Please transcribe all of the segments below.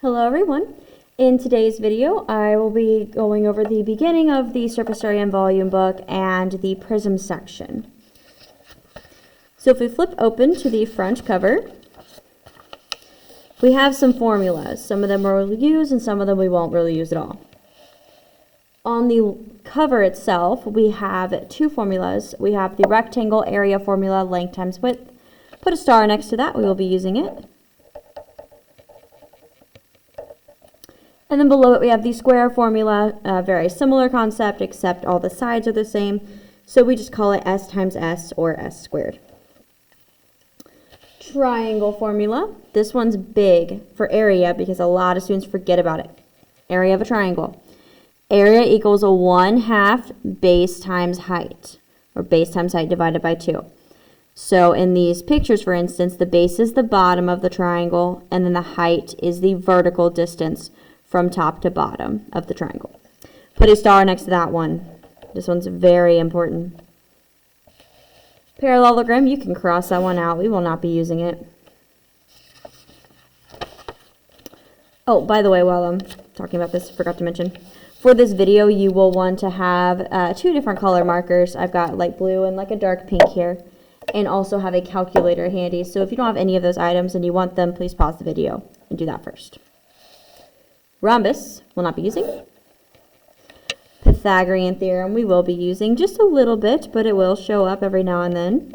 Hello everyone. In today's video, I will be going over the beginning of the surface area and volume book and the prism section. So if we flip open to the front cover, we have some formulas. Some of them we'll use and some of them we won't really use at all. On the cover itself, we have two formulas. We have the rectangle area formula, length times width. Put a star next to that, we will be using it. And then below it we have the square formula, very similar concept except all the sides are the same. So we just call it S times S or S squared. Triangle formula. This one's big for area because a lot of students forget about it. Area of a triangle. Area equals a 1/2 base times height, or base times height divided by 2. So in these pictures, for instance, the base is the bottom of the triangle and then the height is the vertical distance from top to bottom of the triangle. Put a star next to that one. This one's very important. Parallelogram, you can cross that one out. We will not be using it. Oh, by the way, while I'm talking about this, I forgot to mention, for this video, you will want to have two different color markers. I've got light blue and like a dark pink here, and also have a calculator handy. So if you don't have any of those items and you want them, please pause the video and do that first. Rhombus, will not be using. Pythagorean theorem, we will be using just a little bit, but it will show up every now and then.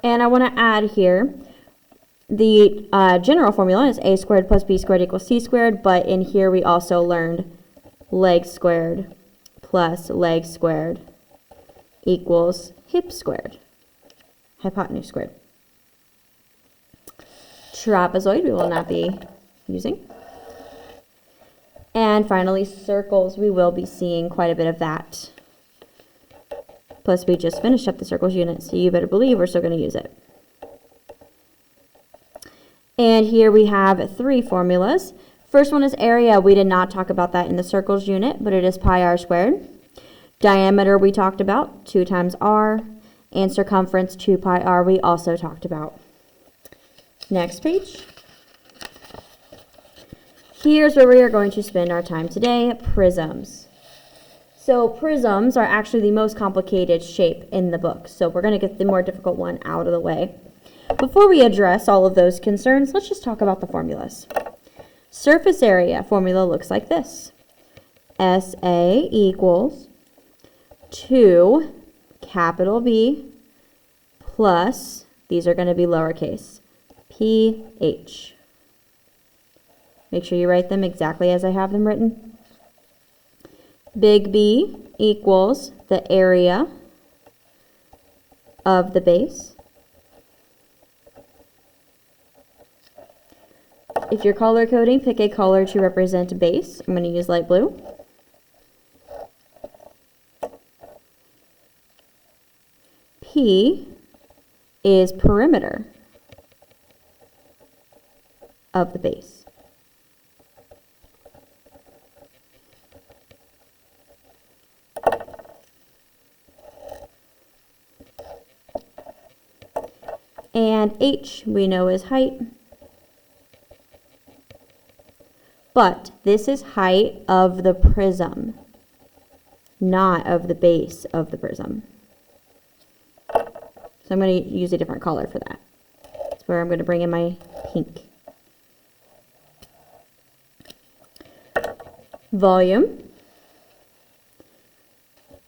And I want to add here, the general formula is a squared plus b squared equals c squared, but in here we also learned leg squared plus leg squared equals hip squared, hypotenuse squared. Trapezoid, we will not be using. And finally, circles, we will be seeing quite a bit of that. Plus, we just finished up the circles unit, so you better believe we're still going to use it. And here we have three formulas. First one is area. We did not talk about that in the circles unit, but it is pi r squared. Diameter we talked about, 2 times r. And circumference, 2 pi r, we also talked about. Next page. Here's where we are going to spend our time today, prisms. So prisms are actually the most complicated shape in the book, so we're going to get the more difficult one out of the way. Before we address all of those concerns, let's just talk about the formulas. Surface area formula looks like this. SA equals 2 capital B plus, these are going to be lowercase, PH. Make sure you write them exactly as I have them written. Big B equals the area of the base. If you're color coding, pick a color to represent base. I'm going to use light blue. P is perimeter of the base. And H we know is height. But this is height of the prism, not of the base of the prism. So I'm going to use a different color for that. That's where I'm going to bring in my pink. Volume.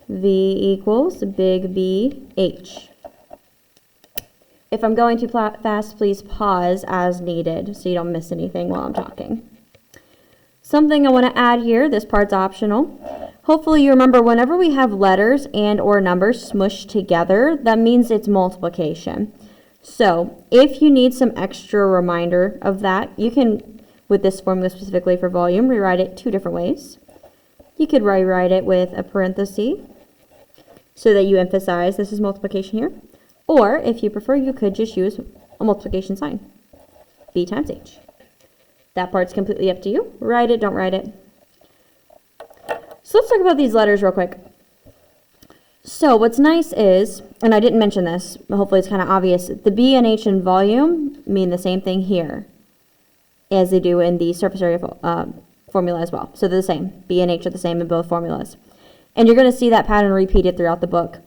V equals big B H. If I'm going too fast, please pause as needed so you don't miss anything while I'm talking. Something I want to add here, this part's optional. Hopefully you remember whenever we have letters and or numbers smushed together, that means it's multiplication. So if you need some extra reminder of that, you can, with this formula specifically for volume, rewrite it two different ways. You could rewrite it with a parenthesis so that you emphasize this is multiplication here. Or, if you prefer, you could just use a multiplication sign, B times H. That part's completely up to you. Write it, don't write it. So let's talk about these letters real quick. So what's nice is, and I didn't mention this, but hopefully it's kind of obvious, the B and H in volume mean the same thing here. as they do in the surface area formula as well. So they're the same. B and H are the same in both formulas. And you're going to see that pattern repeated throughout the book.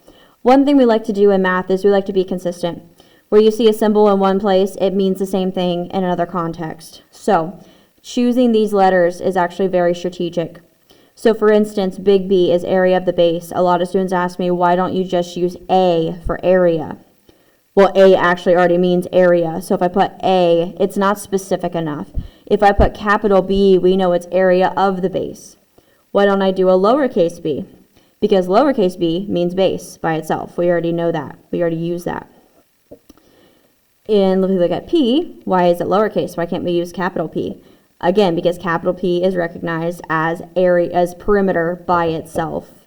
One thing we like to do in math is we like to be consistent. Where you see a symbol in one place, it means the same thing in another context. So choosing these letters is actually very strategic. So for instance, big B is area of the base. A lot of students ask me, why don't you just use A for area? Well, A actually already means area. So if I put A, it's not specific enough. If I put capital B, we know it's area of the base. Why don't I do a lowercase b? Because lowercase b means base by itself. We already know that. We already use that. And if we look at P, why is it lowercase? Why can't we use capital P? Again, because capital P is recognized as area, as perimeter by itself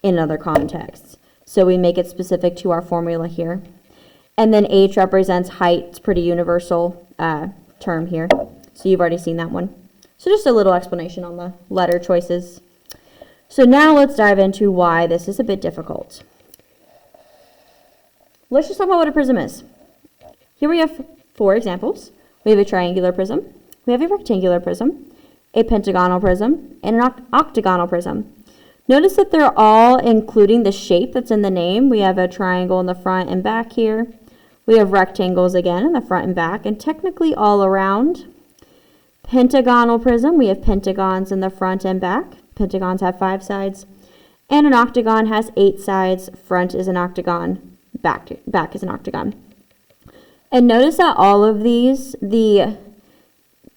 in other contexts. So we make it specific to our formula here. And then H represents height. It's a pretty universal term here. So you've already seen that one. So just a little explanation on the letter choices. So now let's dive into why this is a bit difficult. Let's just talk about what a prism is. Here we have 4 examples. We have a triangular prism, we have a rectangular prism, a pentagonal prism, and an octagonal prism. Notice that they're all including the shape that's in the name. We have a triangle in the front and back here. We have rectangles again in the front and back, and technically all around. Pentagonal prism, we have pentagons in the front and back. Pentagons have 5 sides. And an octagon has 8 sides. Front is an octagon, back is an octagon. And notice that all of these, the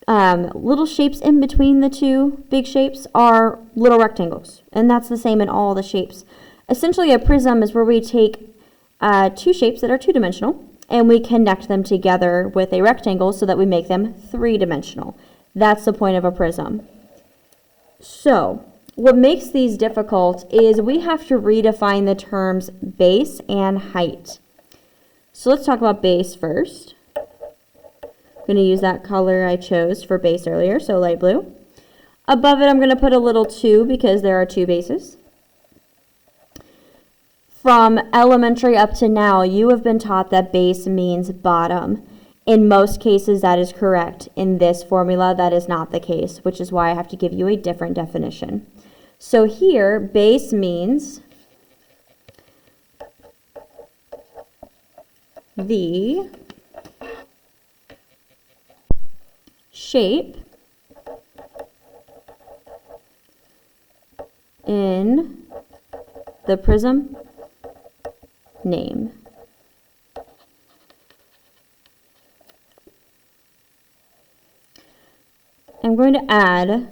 little shapes in between the two big shapes are little rectangles. And that's the same in all the shapes. Essentially, a prism is where we take 2 shapes that are 2-dimensional and we connect them together with a rectangle so that we make them 3-dimensional. That's the point of a prism. So, what makes these difficult is we have to redefine the terms base and height. So let's talk about base first. I'm going to use that color I chose for base earlier, so light blue. Above it, I'm going to put a little 2 because there are 2 bases. From elementary up to now, you have been taught that base means bottom. In most cases, that is correct. In this formula, that is not the case, which is why I have to give you a different definition. So here, base means the shape in the prism name. I'm going to add,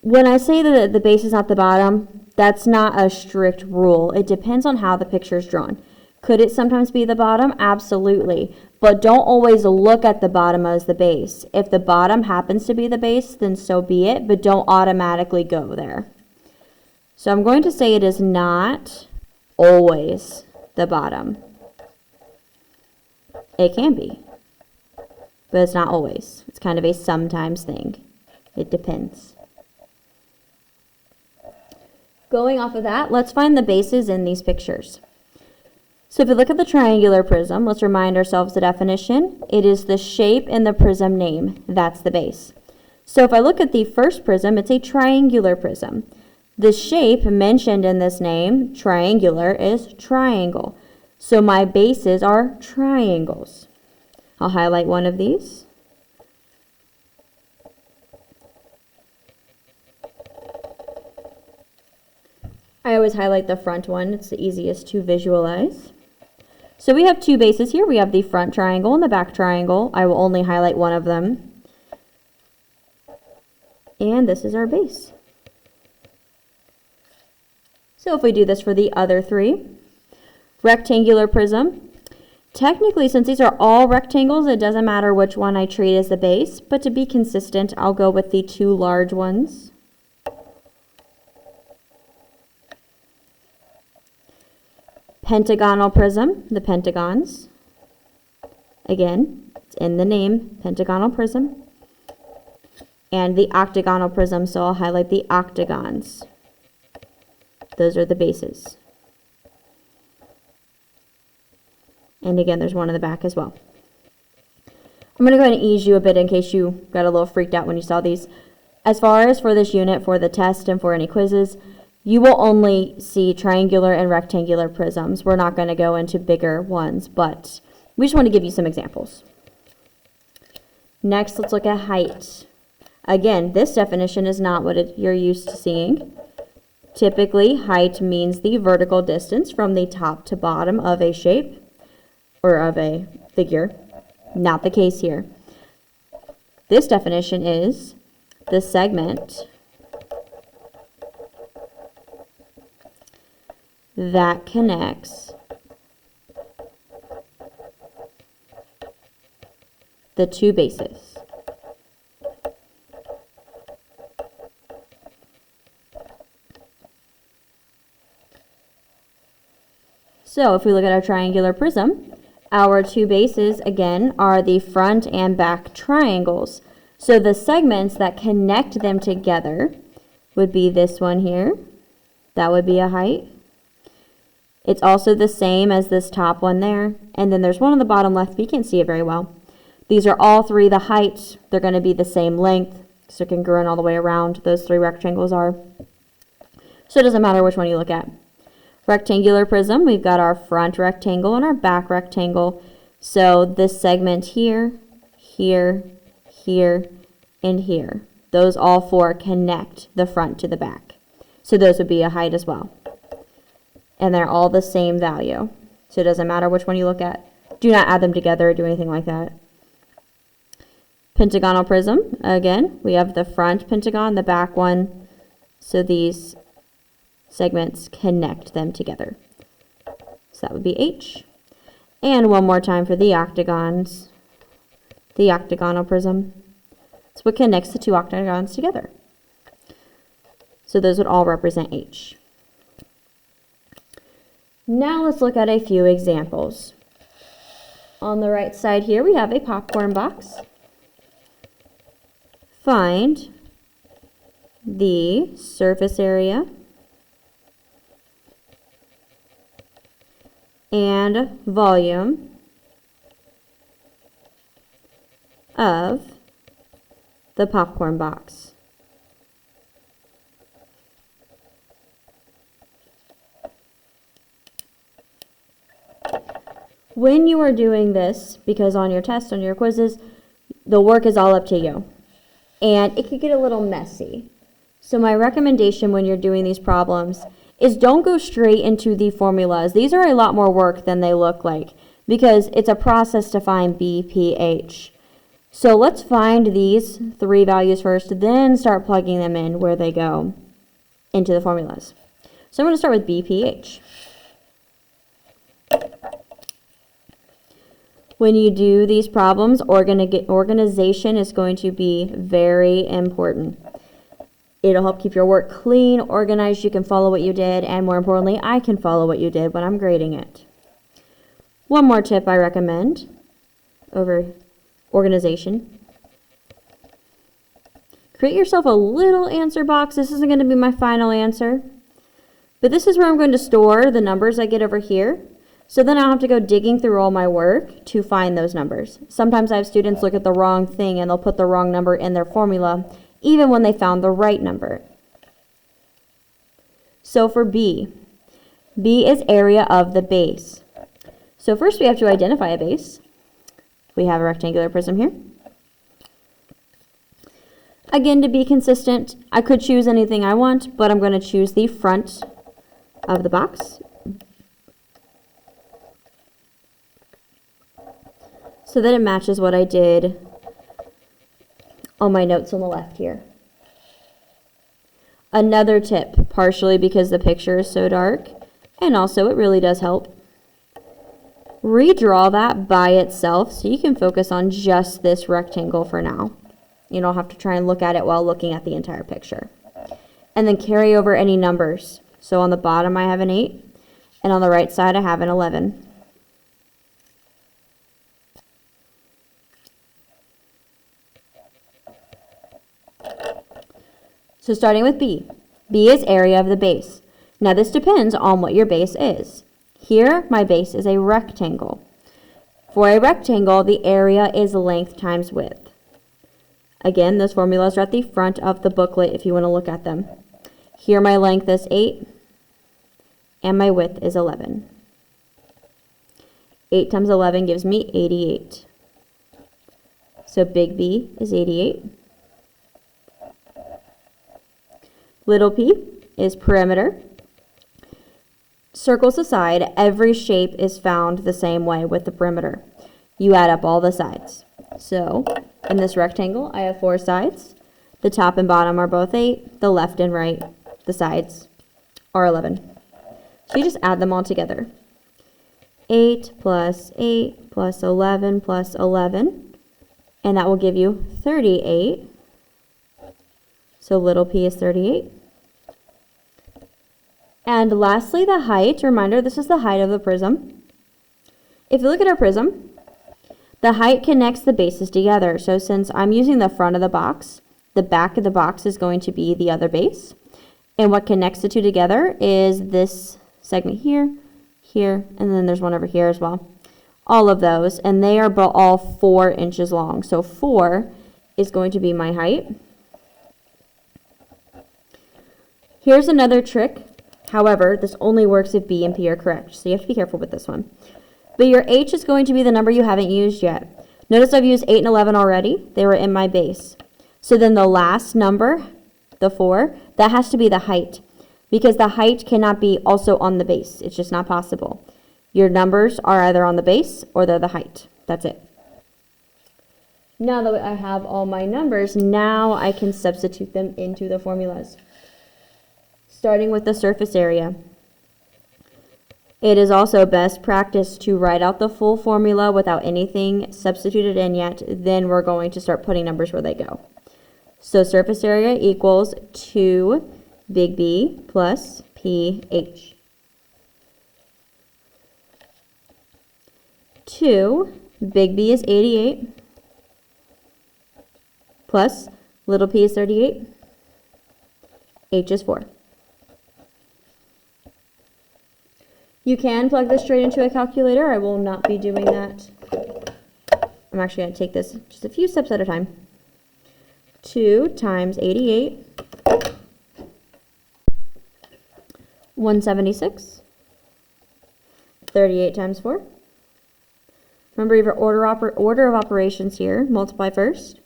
when I say that the base is not the bottom, that's not a strict rule. It depends on how the picture is drawn. Could it sometimes be the bottom? Absolutely. But don't always look at the bottom as the base. If the bottom happens to be the base, then so be it, but don't automatically go there. So I'm going to say it is not always the bottom. It can be, but it's not always. It's kind of a sometimes thing. It depends. Going off of that, let's find the bases in these pictures. So if we look at the triangular prism, let's remind ourselves the definition. It is the shape in the prism name. That's the base. So if I look at the first prism, it's a triangular prism. The shape mentioned in this name, triangular, is triangle. So my bases are triangles. I'll highlight one of these. I always highlight the front one. It's the easiest to visualize. So we have 2 bases here. We have the front triangle and the back triangle. I will only highlight one of them. And this is our base. So if we do this for the other 3, rectangular prism. Technically, since these are all rectangles, it doesn't matter which one I treat as the base, but to be consistent, I'll go with the 2 large ones. Pentagonal prism, the pentagons. Again, it's in the name, pentagonal prism. And the octagonal prism, so I'll highlight the octagons. Those are the bases. And again, there's one in the back as well. I'm going to go ahead and ease you a bit in case you got a little freaked out when you saw these. As far as for this unit, for the test and for any quizzes, you will only see triangular and rectangular prisms. We're not going to go into bigger ones, but we just want to give you some examples. Next, let's look at height. Again, this definition is not what you're used to seeing. Typically, height means the vertical distance from the top to bottom of a shape or of a figure. Not the case here. This definition is the segment that connects the two bases. So if we look at our triangular prism, our two bases, again, are the front and back triangles. So the segments that connect them together would be this one here. That would be a height. It's also the same as this top one there. And then there's one on the bottom left, but you can't see it very well. These are all three the height. They're going to be the same length. So congruent all the way around, those three rectangles are. So it doesn't matter which one you look at. Rectangular prism, we've got our front rectangle and our back rectangle. So this segment here, here, here, and here. Those all four connect the front to the back. So those would be a height as well. And they're all the same value. So it doesn't matter which one you look at. Do not add them together or do anything like that. Pentagonal prism, again, we have the front pentagon, the back one. So these segments connect them together. So that would be H. And one more time for the octagons. The octagonal prism. It's what connects the two octagons together. So those would all represent H. Now let's look at a few examples. On the right side here, we have a popcorn box. Find the surface area and volume of the popcorn box. When you are doing this, because on your test, on your quizzes, the work is all up to you. And it could get a little messy. So my recommendation when you're doing these problems is don't go straight into the formulas. These are a lot more work than they look like because it's a process to find BPH. So let's find these three values first, then start plugging them in where they go into the formulas. So I'm going to start with BPH. When you do these problems, organization is going to be very important. It'll help keep your work clean, organized, you can follow what you did, and more importantly, I can follow what you did when I'm grading it. One more tip I recommend over organization. Create yourself a little answer box. This isn't going to be my final answer, but this is where I'm going to store the numbers I get over here. So then I'll have to go digging through all my work to find those numbers. Sometimes I have students look at the wrong thing and they'll put the wrong number in their formula, even when they found the right number. So for B, B is area of the base. So first we have to identify a base. We have a rectangular prism here. Again, to be consistent, I could choose anything I want, but I'm going to choose the front of the box, so that it matches what I did on my notes on the left here. Another tip, partially because the picture is so dark, and also it really does help, redraw that by itself so you can focus on just this rectangle for now. You don't have to try and look at it while looking at the entire picture. And then carry over any numbers. So on the bottom I have an 8, and on the right side I have an 11. So starting with B. B is area of the base. Now this depends on what your base is. Here, my base is a rectangle. For a rectangle, the area is length times width. Again, those formulas are at the front of the booklet if you want to look at them. Here my length is 8 and my width is 11. 8 times 11 gives me 88. So big B is 88. Little p is perimeter. Circles aside, every shape is found the same way with the perimeter. You add up all the sides. So in this rectangle, I have 4 sides. The top and bottom are both 8. The left and right, the sides, are 11. So you just add them all together. 8 plus 8 plus 11 plus 11. And that will give you 38. So little p is 38. And lastly, the height. Reminder, this is the height of the prism. If you look at our prism, the height connects the bases together. So since I'm using the front of the box, the back of the box is going to be the other base. And what connects the two together is this segment here, here, and then there's one over here as well. All of those, and they are all 4 inches long. So 4 is going to be my height. Here's another trick. However, this only works if B and P are correct, so you have to be careful with this one. But your H is going to be the number you haven't used yet. Notice I've used 8 and 11 already. They were in my base. So then the last number, the 4, that has to be the height, because the height cannot be also on the base. It's just not possible. Your numbers are either on the base or they're the height. That's it. Now that I have all my numbers, now I can substitute them into the formulas. Starting with the surface area. It is also best practice to write out the full formula without anything substituted in yet. Then we're going to start putting numbers where they go. So surface area equals 2 big B plus PH. 2 big B is 88 plus little p is 38. H is 4. You can plug this straight into a calculator. I will not be doing that. I'm actually going to take this just a few steps at a time. 2 times 88, 176. 38 times 4. Remember your order of operations here. Multiply first.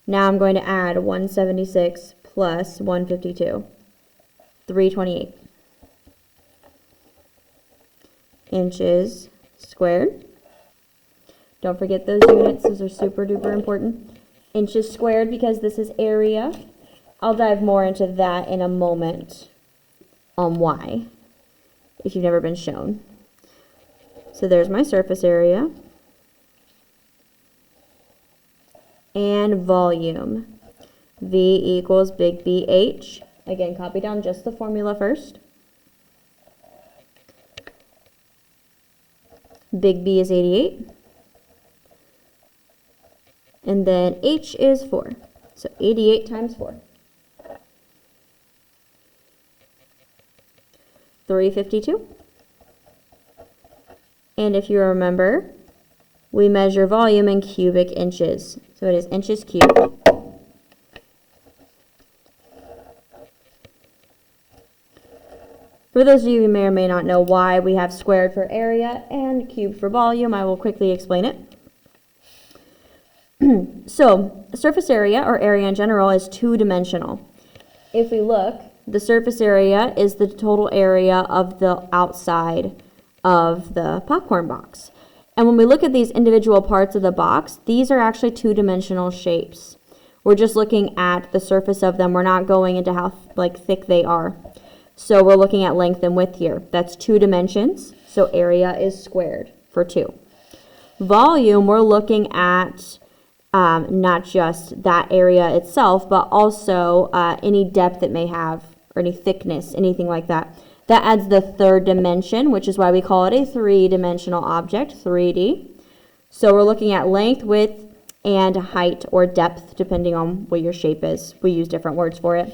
Now I'm going to add 176 plus 152. 328. Inches squared. Don't forget those units. Those are super duper important. Inches squared because this is area. I'll dive more into that in a moment on why, if you've never been shown. So there's my surface area. And volume. V equals big BH. Again, copy down just the formula first. Big B is 88. And then H is 4. So 88 times 4. 352. And if you remember, we measure volume in cubic inches. So it is inches cubed. For those of you who may or may not know why we have squared for area and cubed for volume, I will quickly explain it. So, surface area, or area in general, is two-dimensional. If we look, the surface area is the total area of the outside of the popcorn box. And when we look at these individual parts of the box, these are actually two-dimensional shapes. We're just looking at the surface of them. We're not going into how thick they are. So we're looking at length and width here. That's 2 dimensions, so area is squared for 2. Volume, we're looking at not just that area itself, but also any depth it may have, or any thickness, anything like that. That adds the 3rd dimension, which is why we call it a 3-dimensional object, 3D. So we're looking at length, width, and height or depth, depending on what your shape is. We use different words for it.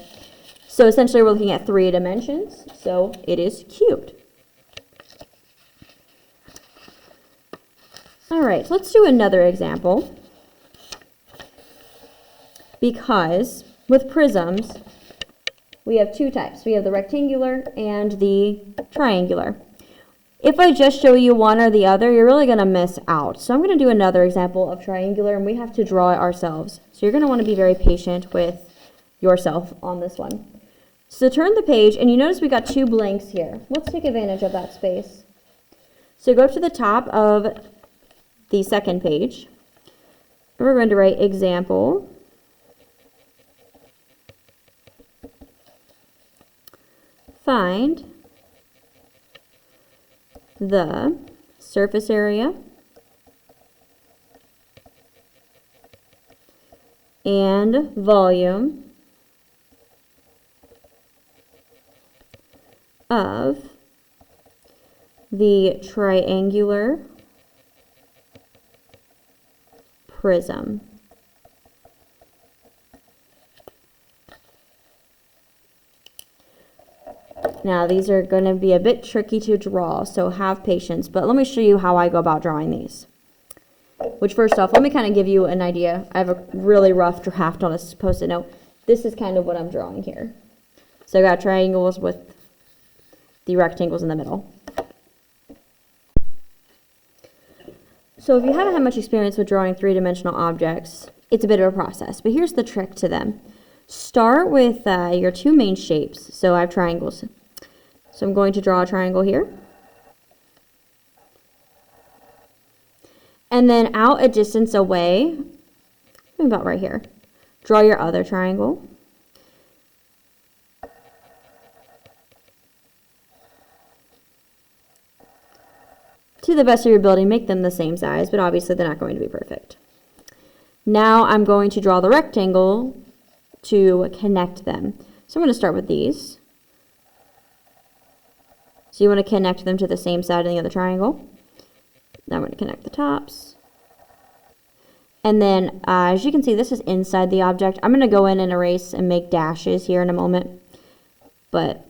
So essentially we're looking at 3 dimensions, so it is cubed. All right, let's do another example. Because with prisms, we have two types. We have the rectangular and the triangular. If I just show you one or the other, you're really going to miss out. So I'm going to do another example of triangular, and we have to draw it ourselves. So you're going to want to be very patient with yourself on this one. So turn the page, and you notice we got two blanks here. Let's take advantage of that space. So go up to the top of the second page. We're going to write example. Find the surface area and volume of the triangular prism. Now these are going to be a bit tricky to draw, so have patience, but let me show you how I go about drawing these. Which first off, let me kind of give you an idea. I have a really rough draft on a post-it note. This is kind of what I'm drawing here. So I got triangles with the rectangles in the middle. So if you haven't had much experience with drawing three-dimensional objects, it's a bit of a process, but here's the trick to them. Start with your two main shapes. So I have triangles. So I'm going to draw a triangle here. And then out a distance away, about right here, draw your other triangle. To the best of your ability, make them the same size, but obviously they're not going to be perfect. Now I'm going to draw the rectangle to connect them. So I'm going to start with these. So you want to connect them to the same side of the other triangle. Now I'm going to connect the tops. And then, as you can see, this is inside the object. I'm going to go in and erase and make dashes here in a moment. But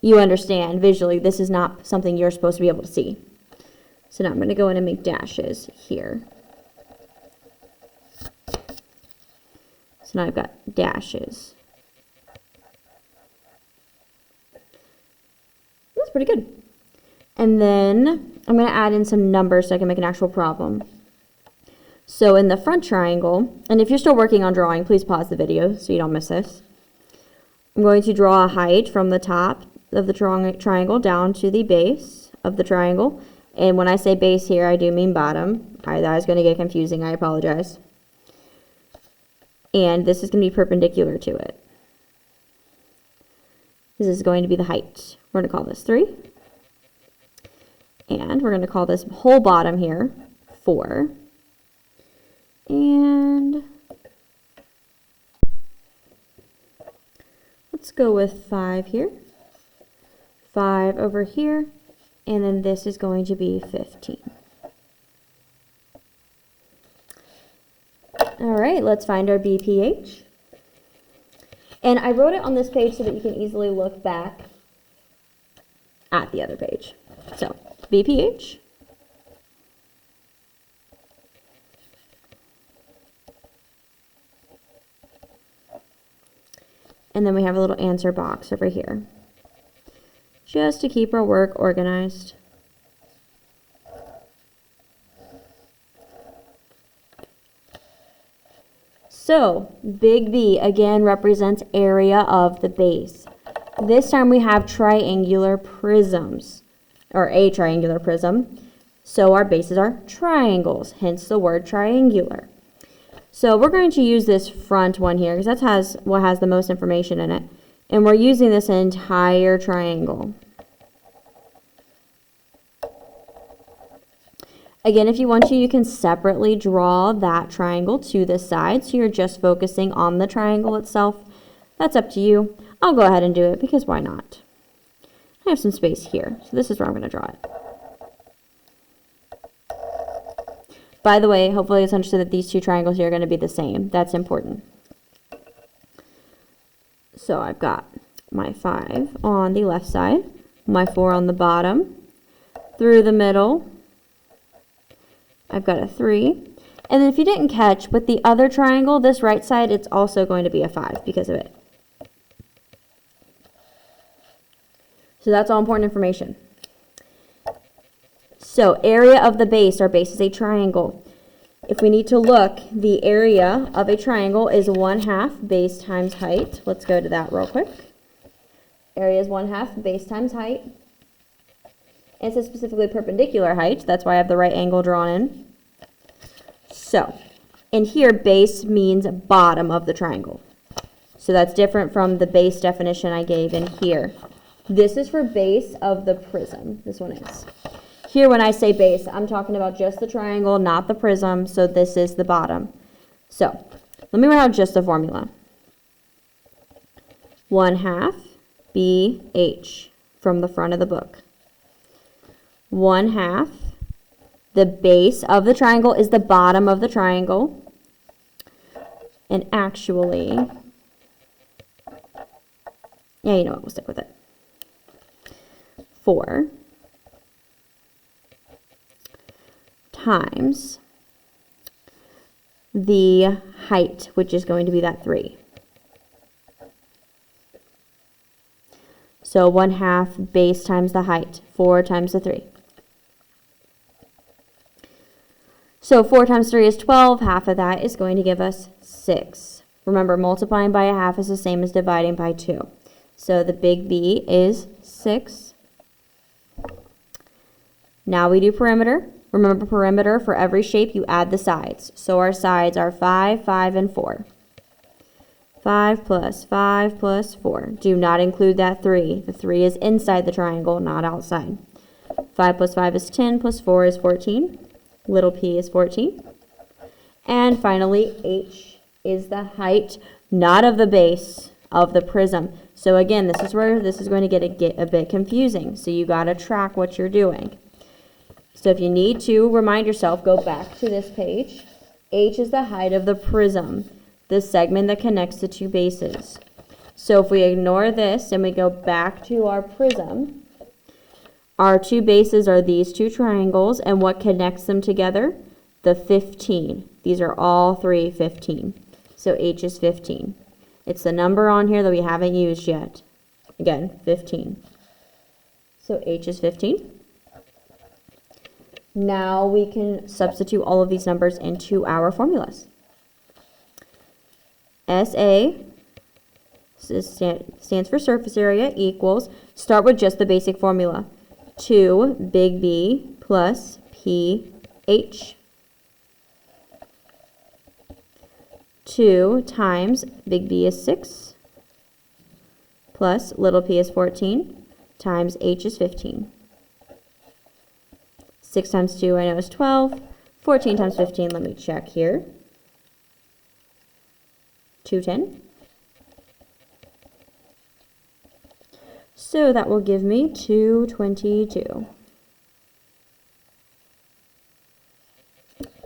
you understand, visually, this is not something you're supposed to be able to see. So now I'm going to go in and make dashes here. So now I've got dashes. That's pretty good. And then I'm going to add in some numbers so I can make an actual problem. So in the front triangle, and if you're still working on drawing, please pause the video so you don't miss this. I'm going to draw a height from the top of the triangle down to the base of the triangle. And when I say base here, I do mean bottom. That is going to get confusing. I apologize. And this is going to be perpendicular to it. This is going to be the height. We're going to call this 3. And we're going to call this whole bottom here 4. And let's go with 5 here. 5 over here. And then this is going to be 15. All right, let's find our BPH. And I wrote it on this page so that you can easily look back at the other page. So, BPH. And then we have a little answer box over here, just to keep our work organized. So, big B again represents area of the base. This time we have triangular prisms, or a triangular prism. So our bases are triangles, hence the word triangular. So we're going to use this front one here because that's what has the most information in it. And we're using this entire triangle. Again, if you want to, you can separately draw that triangle to the side, so you're just focusing on the triangle itself. That's up to you. I'll go ahead and do it because why not? I have some space here, so this is where I'm going to draw it. By the way, hopefully it's understood that these two triangles here are going to be the same. That's important. So I've got my 5 on the left side, my 4 on the bottom, through the middle, I've got a 3. And then if you didn't catch, with the other triangle, this right side, it's also going to be a 5 because of it. So that's all important information. So area of the base, our base is a triangle. If we need to look, the area of a triangle is 1/2 base times height. Let's go to that real quick. Area is 1/2 base times height. And it says specifically perpendicular height. That's why I have the right angle drawn in. So, in here, base means bottom of the triangle. So that's different from the base definition I gave in here. This is for base of the prism. This one is. Here, when I say base, I'm talking about just the triangle, not the prism, so this is the bottom. So, let me write out just the formula. 1/2 BH from the front of the book. 1/2, the base of the triangle is the bottom of the triangle. And actually, yeah, you know what, we'll stick with it. 4 times the height, which is going to be that 3. So 1/2 base times the height, 4 times the 3. So 4 times 3 is 12, half of that is going to give us 6. Remember, multiplying by a half is the same as dividing by 2. So the big B is 6. Now we do perimeter. Remember, perimeter, for every shape, you add the sides. So our sides are 5, 5, and 4. 5 plus 5 plus 4. Do not include that 3. The 3 is inside the triangle, not outside. 5 plus 5 is 10, plus 4 is 14. Little p is 14. And finally, h is the height, not of the base, of the prism. So again, this is where this is going to get a bit confusing. So you got to track what you're doing. So if you need to remind yourself, go back to this page. H is the height of the prism, the segment that connects the two bases. So if we ignore this and we go back to our prism, our two bases are these two triangles, and what connects them together? The 15. These are all three 15. So H is 15. It's the number on here that we haven't used yet. Again, 15. So H is 15. Now we can substitute all of these numbers into our formulas. SA stands for surface area equals, start with just the basic formula. 2 big B plus PH. 2 times big B is 6 plus little p is 14 times H is 15. 6 times 2 I know is 12. 14 times 15, let me check here. 210. So that will give me 222.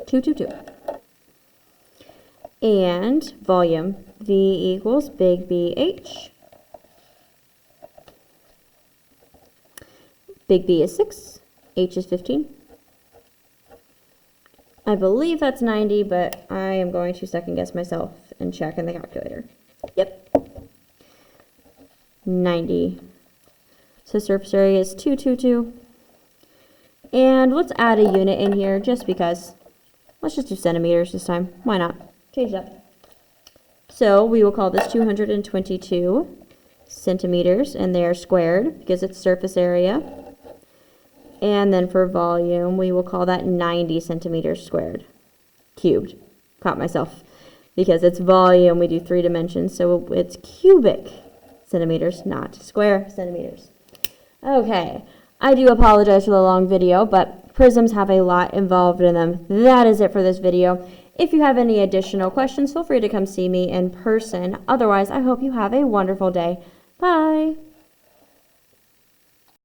222. And volume, V equals big BH. Big B is 6, H is 15. I believe that's 90, but I am going to second guess myself and check in the calculator. Yep. 90. So surface area is 222. And let's add a unit in here just because. Let's just do centimeters this time. Why not? Change it up. So we will call this 222 centimeters, and they are squared because it's surface area. And then for volume, we will call that 90 centimeters squared. Cubed. Caught myself. Because it's volume, we do 3 dimensions, so it's cubic centimeters, not square centimeters. Okay, I do apologize for the long video, but prisms have a lot involved in them. That is it for this video. If you have any additional questions, feel free to come see me in person. Otherwise, I hope you have a wonderful day. Bye!